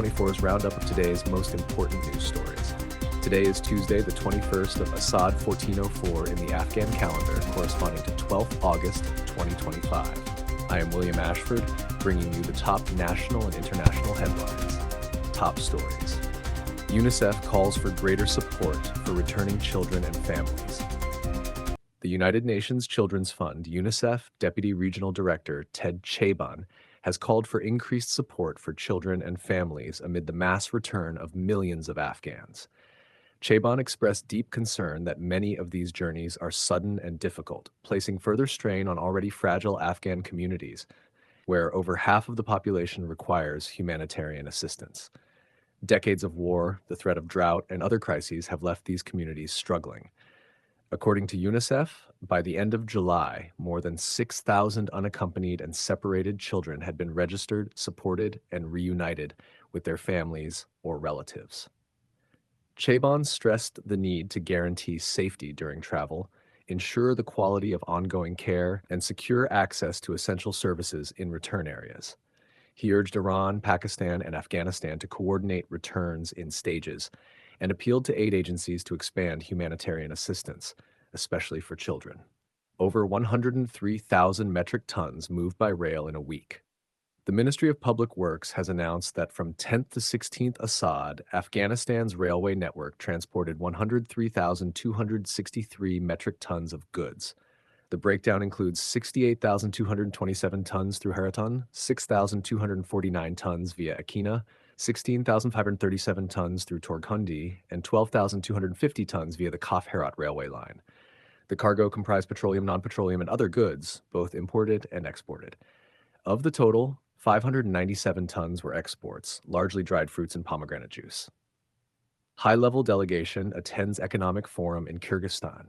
24's roundup of today's most important news stories. Today is Tuesday, the 21st of Asad 1404 in the Afghan calendar, corresponding to 12th August 2025. I am William Ashford, bringing you the top national and international headlines. Top stories. UNICEF calls for greater support for returning children and families. The United Nations Children's Fund, UNICEF Deputy Regional Director Ted Chabon, has called for increased support for children and families amid the mass return of millions of Afghans. Chabon expressed deep concern that many of these journeys are sudden and difficult, placing further strain on already fragile Afghan communities, where over half of the population requires humanitarian assistance. Decades of war, the threat of drought, and other crises have left these communities struggling. According to UNICEF, by the end of July, more than 6,000 unaccompanied and separated children had been registered, supported, and reunited with their families or relatives. Chabon stressed the need to guarantee safety during travel, ensure the quality of ongoing care, and secure access to essential services in return areas. He urged Iran, Pakistan, and Afghanistan to coordinate returns in stages and appealed to aid agencies to expand humanitarian assistance, especially for children. Over 103,000 metric tons moved by rail in a week. The Ministry of Public Works has announced that from 10th to 16th Assad, Afghanistan's railway network transported 103,263 metric tons of goods. The breakdown includes 68,227 tons through Haratan, 6,249 tons via Akina, 16,537 tons through Torghundi, and 12,250 tons via the Kaf-Herat railway line. The cargo comprised petroleum, non-petroleum, and other goods, both imported and exported. Of the total, 597 tons were exports, largely dried fruits and pomegranate juice. High-level delegation attends economic forum in Kyrgyzstan.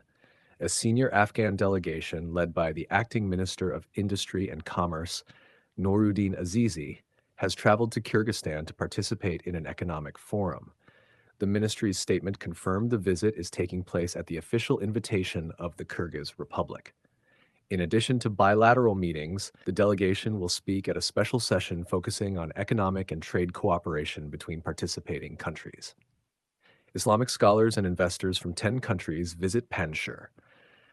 A senior Afghan delegation led by the acting Minister of Industry and Commerce, Noruddin Azizi, has traveled to Kyrgyzstan to participate in an economic forum. The ministry's statement confirmed the visit is taking place at the official invitation of the Kyrgyz Republic. In addition to bilateral meetings, the delegation will speak at a special session focusing on economic and trade cooperation between participating countries. Islamic scholars and investors from 10 countries visit Panjshir.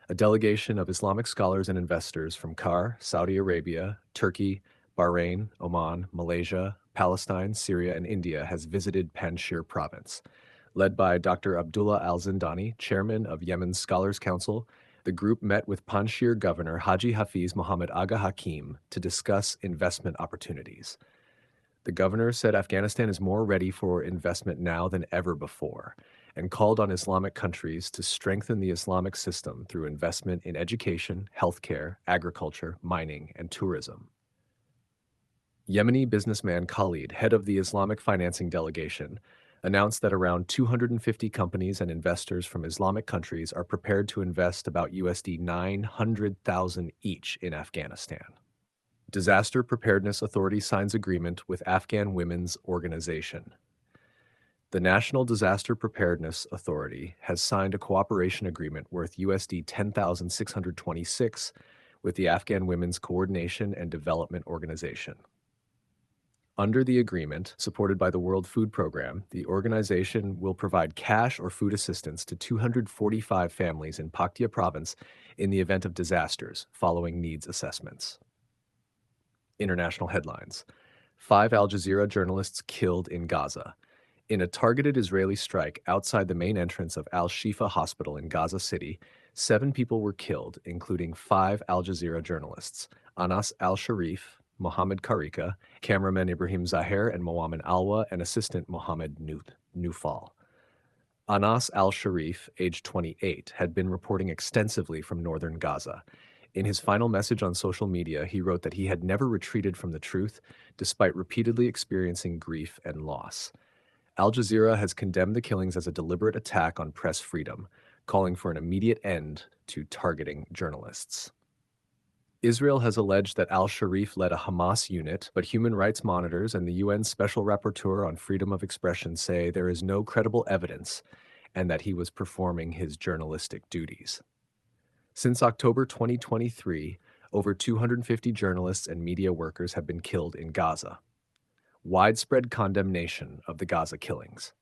A delegation of Islamic scholars and investors from Qatar, Saudi Arabia, Turkey, Bahrain, Oman, Malaysia, Palestine, Syria, and India has visited Panjshir province. Led by Dr. Abdullah al-Zindani, chairman of Yemen's Scholars Council, the group met with Panjshir Governor Haji Hafiz Mohammed Aga Hakim to discuss investment opportunities. The governor said Afghanistan is more ready for investment now than ever before, and called on Islamic countries to strengthen the Islamic system through investment in education, healthcare, agriculture, mining, and tourism. Yemeni businessman Khalid, head of the Islamic financing delegation, announced that around 250 companies and investors from Islamic countries are prepared to invest about USD 900,000 each in Afghanistan. Disaster Preparedness Authority signs agreement with Afghan Women's Organization. The National Disaster Preparedness Authority has signed a cooperation agreement worth USD 10,626 with the Afghan Women's Coordination and Development Organization. Under the agreement, supported by the World Food Program, the organization will provide cash or food assistance to 245 families in Paktia province in the event of disasters, following needs assessments. International headlines. 5 Al Jazeera journalists killed in Gaza. In a targeted Israeli strike outside the main entrance of Al-Shifa Hospital in Gaza City, 7 people were killed, including 5 Al Jazeera journalists, Anas al-Sharif, Mohammed Karika, cameraman Ibrahim Zahir and Moamin Alwa, and assistant Mohammed Nufal. Anas al-Sharif, aged 28, had been reporting extensively from northern Gaza. In his final message on social media, he wrote that he had never retreated from the truth, despite repeatedly experiencing grief and loss. Al Jazeera has condemned the killings as a deliberate attack on press freedom, calling for an immediate end to targeting journalists. Israel has alleged that al-Sharif led a Hamas unit, but human rights monitors and the UN Special Rapporteur on Freedom of Expression say there is no credible evidence and that he was performing his journalistic duties. Since October 2023, over 250 journalists and media workers have been killed in Gaza. widespread condemnation of the Gaza killings.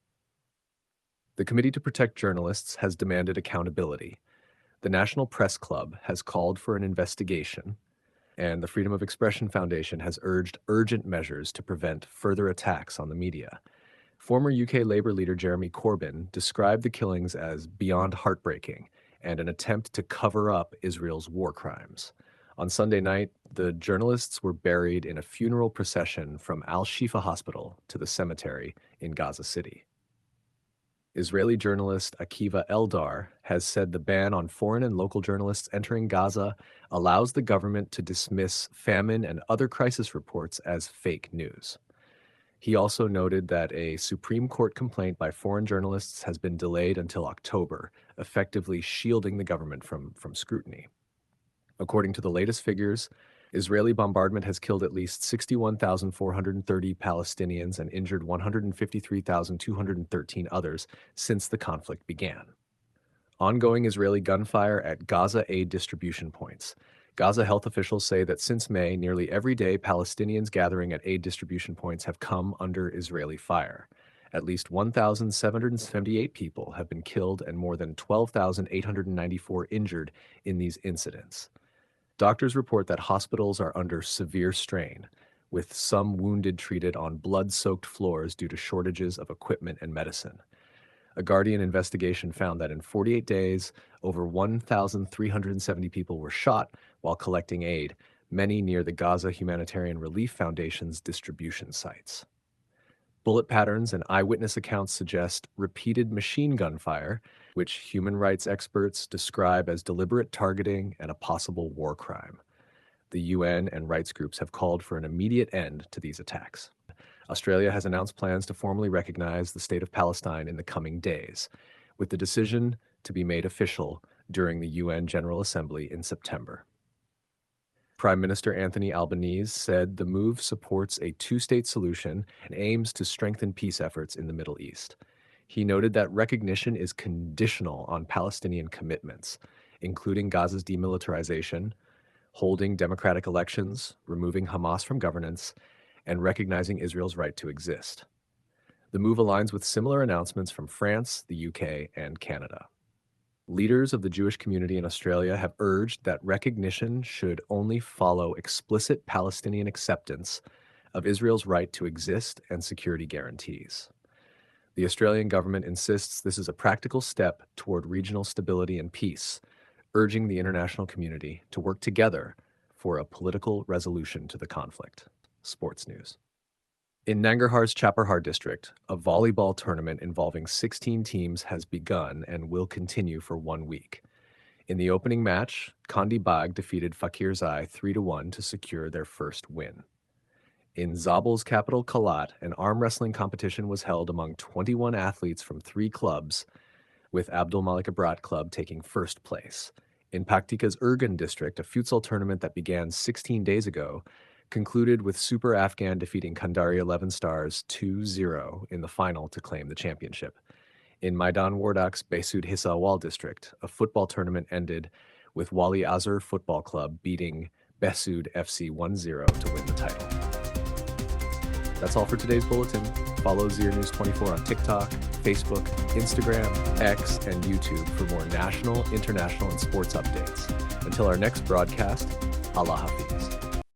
The Committee to Protect Journalists has demanded accountability. The National Press Club has called for an investigation, and the Freedom of Expression Foundation has urged urgent measures to prevent further attacks on the media. Former UK Labour leader Jeremy Corbyn described the killings as beyond heartbreaking and an attempt to cover up Israel's war crimes. On Sunday night, the journalists were buried in a funeral procession from Al-Shifa Hospital to the cemetery in Gaza City. Israeli journalist Akiva Eldar has said the ban on foreign and local journalists entering Gaza allows the government to dismiss famine and other crisis reports as fake news. He also noted that a Supreme Court complaint by foreign journalists has been delayed until October, effectively shielding the government from scrutiny. According to the latest figures, Israeli bombardment has killed at least 61,430 Palestinians and injured 153,213 others since the conflict began. Ongoing Israeli gunfire at Gaza aid distribution points. Gaza health officials say that since May, nearly every day Palestinians gathering at aid distribution points have come under Israeli fire. At least 1,778 people have been killed and more than 12,894 injured in these incidents. Doctors report that hospitals are under severe strain, with some wounded treated on blood-soaked floors due to shortages of equipment and medicine. A Guardian investigation found that in 48 days, over 1,370 people were shot while collecting aid, many near the Gaza Humanitarian Relief Foundation's distribution sites. Bullet patterns and eyewitness accounts suggest repeated machine gun fire, which human rights experts describe as deliberate targeting and a possible war crime. The UN and rights groups have called for an immediate end to these attacks. Australia has announced plans to formally recognize the State of Palestine in the coming days, with the decision to be made official during the UN General Assembly in September. Prime Minister Anthony Albanese said the move supports a two-state solution and aims to strengthen peace efforts in the Middle East. He noted that recognition is conditional on Palestinian commitments, including Gaza's demilitarization, holding democratic elections, removing Hamas from governance, and recognizing Israel's right to exist. The move aligns with similar announcements from France, the UK, and Canada. Leaders of the Jewish community in Australia have urged that recognition should only follow explicit Palestinian acceptance of Israel's right to exist and security guarantees. The Australian government insists this is a practical step toward regional stability and peace, urging the international community to work together for a political resolution to the conflict. Sports news. In Nangarhar's Chaparhar district, a volleyball tournament involving 16 teams has begun and will continue for 1 week. In the opening match, Kandi Bag defeated Fakirzai 3-1 to secure their first win. In Zabal's capital Kalat, an arm wrestling competition was held among 21 athletes from 3 clubs, with Abdul Malik Abrat Club taking first place. In Paktika's Urgan district, a futsal tournament that began 16 days ago concluded with Super Afghan defeating Kandari 11 Stars 2-0 in the final to claim the championship. In Maidan Wardak's Besud Hisawal district, a football tournament ended with Wali Azur Football Club beating Besud FC 1-0 to win the title. That's all for today's bulletin. Follow Zir News 24 on TikTok, Facebook, Instagram, X, and YouTube for more national, international, and sports updates. Until our next broadcast, Allah Hafiz.